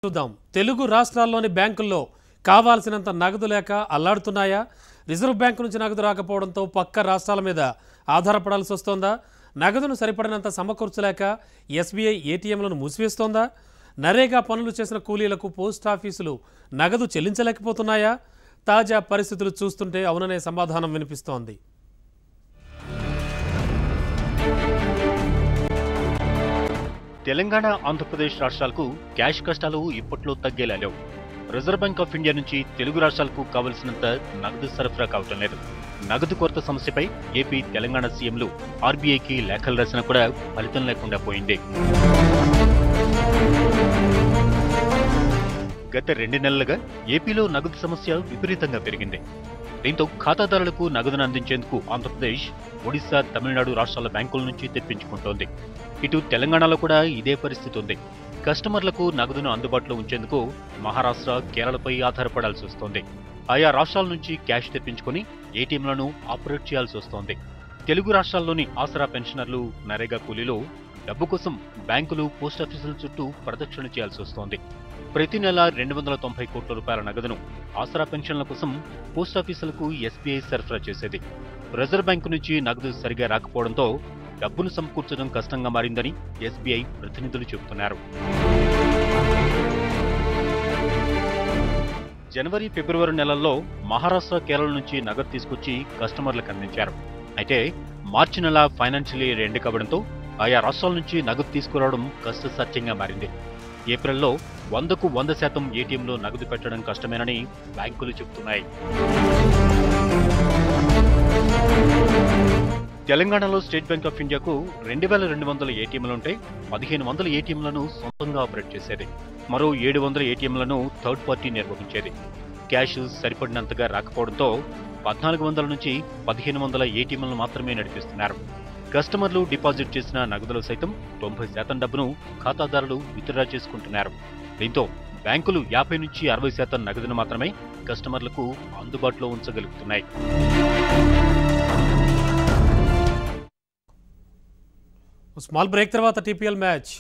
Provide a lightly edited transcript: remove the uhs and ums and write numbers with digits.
చూద్దాం. తెలుగు రాష్ట్రాల్లోని బ్యాంకుల్లో కావాల్సినంత నగదు లేక అల్లాడుతున్నాయా? రిజర్వ్ బ్యాంకు నుంచి నగదు రాకపోవడంతో పక్క రాష్ట్రాల మీద ఆధారపడాల్సి వస్తోందా? నగదును సరిపడినంత సమకూర్చలేక ఎస్బీఐ ఏటీఎంలను మూసివేస్తోందా? నరేగా పనులు చేసిన కూలీలకు పోస్టాఫీసులు నగదు చెల్లించలేకపోతున్నాయా? తాజా పరిస్థితులు చూస్తుంటే అవుననే సమాధానం వినిపిస్తోంది. తెలంగాణ, ఆంధ్రప్రదేశ్ రాష్ట్రాలకు క్యాష్ కష్టాలు ఇప్పట్లో తగ్గేలా లేవు. రిజర్వ్ బ్యాంక్ ఆఫ్ ఇండియా నుంచి తెలుగు రాష్ట్రాలకు కావలసినంత నగదు సరఫరా కావటం లేదు. నగదు కొరత సమస్యపై ఏపీ, తెలంగాణ సీఎంలు ఆర్బీఐకి లేఖలు రాసినా కూడా ఫలితం లేకుండా పోయింది. గత 2 నెలలుగా ఏపీలో నగదు సమస్య విపరీతంగా పెరిగింది. దీంతో ఖాతాదారులకు నగదును అందించేందుకు ఆంధ్రప్రదేశ్, ఒడిశా, తమిళనాడు రాష్ట్రాల బ్యాంకుల నుంచి తెప్పించుకుంటోంది. ఇటు తెలంగాణలో కూడా ఇదే పరిస్థితి ఉంది. కస్టమర్లకు నగదును అందుబాటులో ఉంచేందుకు మహారాష్ట్ర, కేరళపై ఆధారపడాల్సి వస్తోంది. ఆయా రాష్ట్రాల నుంచి క్యాష్ తెప్పించుకుని ఏటీఎంలను ఆపరేట్ చేయాల్సి వస్తోంది. తెలుగు రాష్ట్రాల్లోని ఆసరా పెన్షనర్లు, నరేగా కూలీలు డబ్బు కోసం బ్యాంకులు, పోస్టాఫీసుల చుట్టూ ప్రదక్షిణ చేయాల్సి వస్తోంది. ప్రతి నెల 290 కోట్ల రూపాయల నగదును ఆసరా పెన్షన్ల కోసం పోస్టాఫీసులకు ఎస్బీఐ సరఫరా చేసేది. రిజర్వ్ బ్యాంకు నుంచి నగదు సరిగా రాకపోవడంతో డబ్బును సమకూర్చడం కష్టంగా మారిందని ఎస్బీఐ ప్రతినిధులు చెబుతున్నారు. జనవరి, ఫిబ్రవరి నెలల్లో మహారాష్ట్ర, కేరళ నుంచి నగదు తీసుకొచ్చి కస్టమర్లకు అందించారు. అయితే మార్చి నెల ఫైనాన్షియల్ ఇయర్ ఎండ్ కావడంతో ఆయా రాష్ట్రాల నుంచి నగదు తీసుకురావడం కష్టసాధ్యంగా మారింది. ఏప్రిల్లో 100కు 100% ఏటీఎంలో నగదు పెట్టడం కష్టమేనని బ్యాంకులు చెబుతున్నాయి. తెలంగాణలో స్టేట్ బ్యాంక్ ఆఫ్ ఇండియాకు 2200 ఏటీఎంలుంటే 1500 ఏటీఎంలను సొంతంగా ఆపరేట్ చేసేది. మరో 700 ఏటీఎంలను థర్డ్ పార్టీ నిర్వహించేది. క్యాష్ సరిపడినంతగా రాకపోవడంతో 1400 నుంచి 1500 ఏటీఎంలను మాత్రమే నడిపిస్తున్నారు. కస్టమర్లు డిపాజిట్ చేసిన నగదులో సైతం 90% డబ్బును ఖాతాదారులు విత్డ్రా చేసుకుంటున్నారు. దీంతో బ్యాంకులు 50 నుంచి 60% నగదును మాత్రమే కస్టమర్లకు అందుబాటులో ఉంచగలుగుతున్నాయి. స్మాల్ బ్రేక్ తర్వాత టీపీఎల్ మ్యాచ్.